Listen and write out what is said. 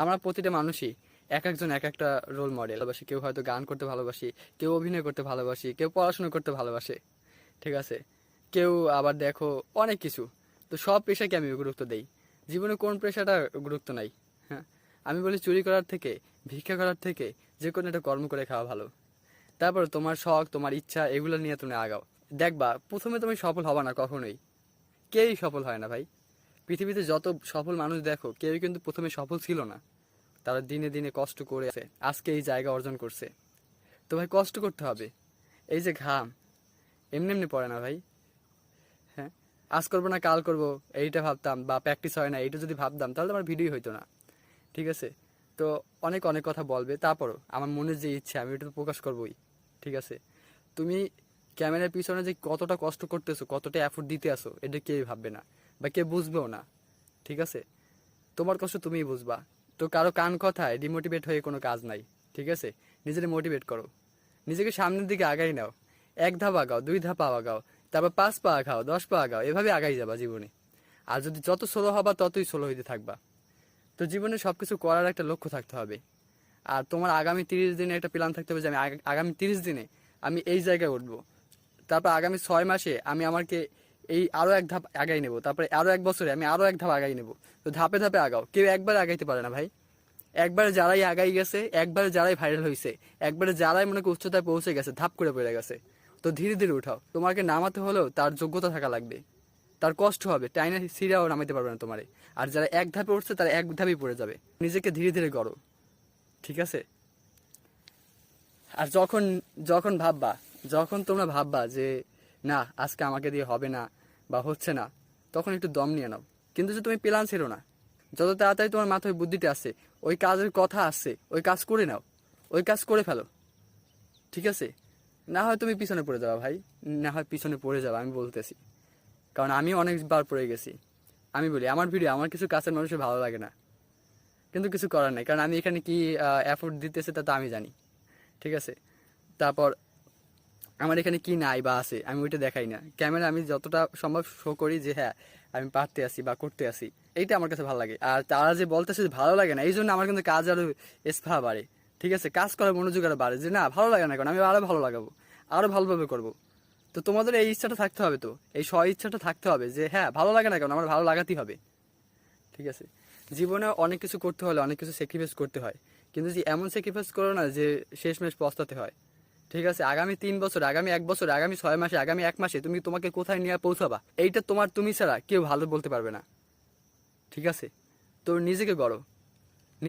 আমরা প্রতিটা মানুষই এক একজন এক একটা রোল মডেল ভালোবাসি। কেউ হয়তো গান করতে ভালোবাসি, কেউ অভিনয় করতে ভালোবাসি, কেউ পড়াশোনা করতে ভালোবাসে, ঠিক আছে, কেউ আবার দেখো অনেক কিছু। তো সব পেশাকে আমি গুরুত্ব দেই, জীবনে কোন পেশাটা গুরুত্ব নাই? হ্যাঁ, আমি বলি চুরি করার থেকে, ভিক্ষা করার থেকে যে কোনো একটা কর্ম করে খাওয়া ভালো। তারপর তোমার শখ, তোমার ইচ্ছা, এগুলো নিয়ে তুমি আগাও। দেখবা প্রথমে তুমি সফল হবা না কখনোই, কেউই সফল হয় না ভাই। পৃথিবীতে যত সফল মানুষ দেখো, কেউই কিন্তু প্রথমে সফল ছিল না। তারা দিনে দিনে কষ্ট করে আছে, আজকে এই জায়গা অর্জন করছে। তো ভাই কষ্ট করতে হবে। এই যে ঘাম এমনি এমনি পড়ে না ভাই। হ্যাঁ, আজ করবো না কাল করবো এইটা ভাবতাম, বা প্র্যাকটিস হয় না এইটা যদি ভাবতাম, তাহলে আমার ভিডিও হইতো না, ঠিক আছে? তো অনেক অনেক কথা বলবে, তারপরও আমার মনের যে ইচ্ছা আমি ওটা তো প্রকাশ করবোই, ঠিক আছে? তুমি ক্যামেরার পিছনে যে কতটা কষ্ট করতেছো, কতটা এফোর্ট দিতে আসো, এটা কেউই ভাববে না বা কেউ বুঝবেও না, ঠিক আছে? তোমার কষ্ট তুমিই বুঝবা। তো কারো কান কথায় ডিমোটিভেট হয়ে কোনো কাজ নাই, ঠিক আছে? নিজেকে মোটিভেট করো, নিজেকে সামনের দিকে আগাই নাও। এক ধাপ আগাও, দুই ধাপ আগাও, তারপর 5 পা আগাও, 10 পা আগাও, এভাবে আগাই যাবা জীবনে। আর যদি যত স্লো হবা ততই স্লো হইতে থাকবা। তো জীবনে সবকিছু করার একটা লক্ষ্য থাকতে হবে। আর তোমার আগামী 30 দিনে একটা প্ল্যান থাকতে হবে যে আমি আগামী 30 দিনে আমি এই জায়গায় উঠবো। তারপর আগামী 6 মাসে আমি আমাকে এই আরো এক ধাপ আগাই নেব, তারপরে আরো 1 বছরে আমি আরো এক ধাপ আগাই নেব। তো ধাপে ধাপে আগাও, কেউ একবার আগাইতে পারে না ভাই। একবারে যারাই আগাই গেছে, একবারে যারাই ভাইরাল হয়েছে, একবারে যারাই মনে করি উচ্চতায় পৌঁছে গেছে, ধাপ করে পড়ে গেছে। তো ধীরে ধীরে উঠাও, তোমাকে নামাতে হলেও তার যোগ্যতা থাকা লাগবে, তার কষ্ট হবে, টাইনা সিরিয়াও নামাইতে পারবে না তোমারে। আর যারা এক ধাপে উঠছে তারা এক ধাপেই পড়ে যাবে। নিজেকে ধীরে ধীরে গড়ো, ঠিক আছে? আর যখন যখন ভাববা, যখন তোমরা ভাববা যে না আজকে আমাকে দিয়ে হবে না বা হচ্ছে না, তখন একটু দম নিয়ে নাও। কিন্তু যে তুমি প্ল্যান ছিল না, যত তাড়াতাড়ি তোমার মাথায় বুদ্ধিটা আসছে, ওই কাজের কথা আসছে, ওই কাজ করে নাও, ওই কাজ করে ফেলো, ঠিক আছে? না হয় তুমি পিছনে পড়ে যাবা ভাই, না হয় পিছনে পড়ে যাবা, আমি বলতেছি, কারণ আমি অনেকবার পড়ে গেছি। আমি বলি আমার ভিডিও আমার কিছু কাছের মানুষের ভালো লাগে না, কিন্তু কিছু করার নাই, কারণ আমি এখানে কি এফোর্ট দিতেছে তা তো আমি জানি, ঠিক আছে? তারপর আমার এখানে কি নাই বা আছে আমি ওইটা দেখাই না, ক্যামেরা আমি যতটা সম্ভব শো করি যে হ্যাঁ আমি পারতে আসি বা করতে আসি, এইটা আমার কাছে ভালো লাগে। আর তারা যে বলতেছে যে ভালো লাগে না, এই জন্য আমার কিন্তু কাজ আরো স্পা বাড়ে, ঠিক আছে? কাজ করার মনোযোগ আরো বাড়ে, যে না ভালো লাগে না, কারণ আমি আরো ভালো লাগাবো, আরো ভালোভাবে করবো। তো তোমাদের এই ইচ্ছাটা থাকতে হবে, তো এই স্ব ইচ্ছাটা থাকতে হবে যে হ্যাঁ ভালো লাগে না কারণ আমার ভালো লাগাতেই হবে, ঠিক আছে? জীবনে অনেক কিছু করতে হলে অনেক কিছু স্যাক্রিফাইস করতে হয়, কিন্তু যে এমন স্যাক্রিফাইস করো না যে শেষমেশ পস্তাতে হয়, ঠিক আছে? আগামী 3 বছর, আগামী 1 বছর, আগামী 6 মাসে, আগামী 1 মাসে তুমি তোমাকে কোথায় নিয়ে পৌঁছাবা, এইটা তোমার তুমি ছাড়া কেউ ভালো বলতে পারবে না, ঠিক আছে? তো নিজেকে গড়ো।